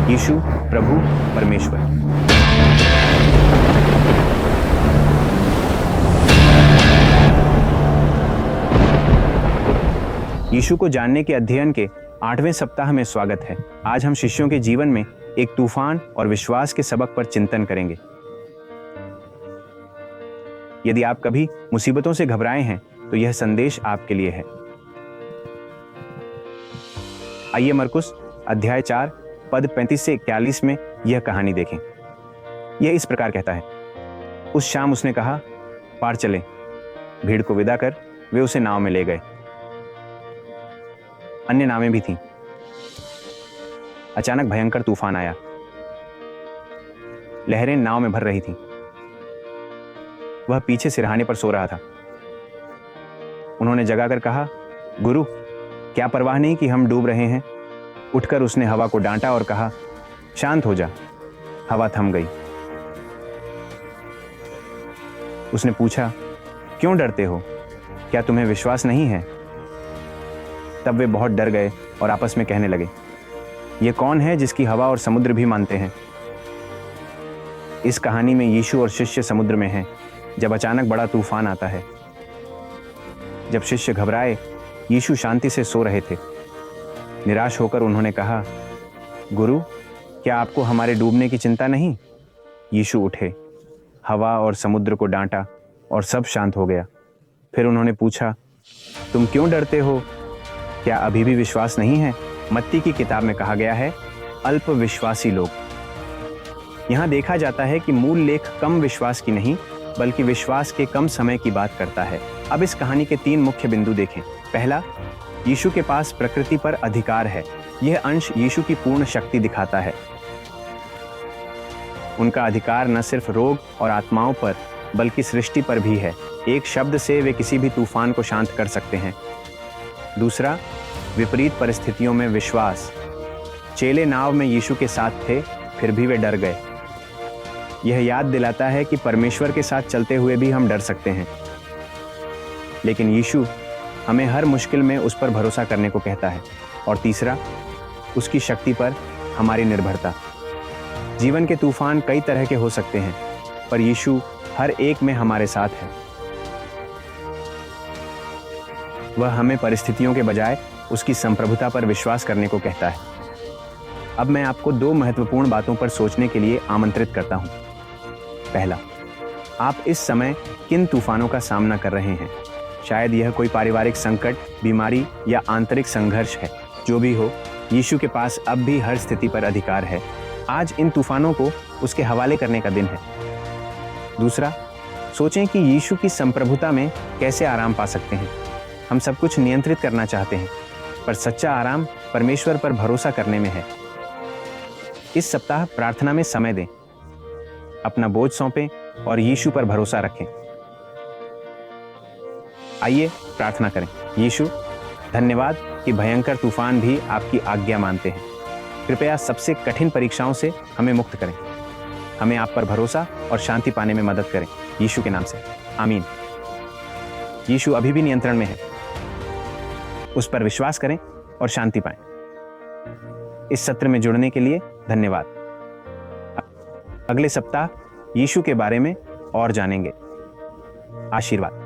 यीशु प्रभु परमेश्वर। यीशु को जानने के अध्ययन के 8वें सप्ताह में स्वागत है। आज हम शिष्यों के जीवन में एक तूफान और विश्वास के सबक पर चिंतन करेंगे। यदि आप कभी मुसीबतों से घबराए हैं तो यह संदेश आपके लिए है। आइए मरकुस अध्याय 4 पद 35 से 41 में यह कहानी देखें। यह इस प्रकार कहता है, उस शाम उसने कहा, पार चलें। भीड़ को विदा कर वे उसे नाव में ले गए। अन्य नावें भी थीं। अचानक भयंकर तूफान आया। लहरें नाव में भर रही थीं। वह पीछे सिरहाने पर सो रहा था। उन्होंने जगाकर कहा, गुरु, क्या परवाह नहीं कि हम डूब रहे हैं? उठकर उसने हवा को डांटा और कहा, शांत हो जा। हवा थम गई। उसने पूछा, क्यों डरते हो? क्या तुम्हें विश्वास नहीं है? तब वे बहुत डर गए और आपस में कहने लगे, ये कौन है जिसकी हवा और समुद्र भी मानते हैं? इस कहानी में यीशु और शिष्य समुद्र में हैं जब अचानक बड़ा तूफान आता है। जब शिष्य घबराए, यीशु शांति से सो रहे थे। निराश होकर उन्होंने कहा, गुरु, क्या आपको हमारे डूबने की चिंता नहीं? यीशु उठे, हवा और समुद्र को डांटा और सब शांत हो गया। फिर उन्होंने पूछा, तुम क्यों डरते हो? क्या अभी भी विश्वास नहीं है? मत्ती की किताब में कहा गया है, अल्प विश्वासी लोग। यहां देखा जाता है कि मूल लेख कम विश्वास की नहीं बल्कि विश्वास के कम समय की बात करता है। अब इस कहानी के 3 मुख्य बिंदु देखें। पहला, यीशु के पास प्रकृति पर अधिकार है। यह अंश यीशु की पूर्ण शक्ति दिखाता है। उनका अधिकार न सिर्फ रोग और आत्माओं पर बल्कि सृष्टि पर भी है। एक शब्द से वे किसी भी तूफान को शांत कर सकते हैं। दूसरा, विपरीत परिस्थितियों में विश्वास। चेले नाव में यीशु के साथ थे, फिर भी वे डर गए। यह याद दिलाता है कि परमेश्वर के साथ चलते हुए भी हम डर सकते हैं, लेकिन यीशु हमें हर मुश्किल में उस पर भरोसा करने को कहता है। और तीसरा, उसकी शक्ति पर हमारी निर्भरता। जीवन के तूफान कई तरह के हो सकते हैं, पर यीशु हर एक में हमारे साथ है। वह हमें परिस्थितियों के बजाय उसकी संप्रभुता पर विश्वास करने को कहता है। अब मैं आपको 2 महत्वपूर्ण बातों पर सोचने के लिए आमंत्रित करता हूं। पहला, आप इस समय किन तूफानों का सामना कर रहे हैं? शायद यह कोई पारिवारिक संकट, बीमारी या आंतरिक संघर्ष है। जो भी हो, यीशु के पास अब भी हर स्थिति पर अधिकार है। आज इन तूफानों को उसके हवाले करने का दिन है। दूसरा, सोचें कि यीशु की संप्रभुता में कैसे आराम पा सकते हैं। हम सब कुछ नियंत्रित करना चाहते हैं, पर सच्चा आराम परमेश्वर पर भरोसा करने में है। इस सप्ताह प्रार्थना में समय दें, अपना बोझ सौंपें और यीशु पर भरोसा रखें। आइए प्रार्थना करें। यीशु, धन्यवाद कि भयंकर तूफान भी आपकी आज्ञा मानते हैं। कृपया सबसे कठिन परीक्षाओं से हमें मुक्त करें। हमें आप पर भरोसा और शांति पाने में मदद करें। यीशु के नाम से, आमीन। यीशु अभी भी नियंत्रण में है। उस पर विश्वास करें और शांति पाएं। इस सत्र में जुड़ने के लिए धन्यवाद। अगले सप्ताह यीशु के बारे में और जानेंगे। आशीर्वाद।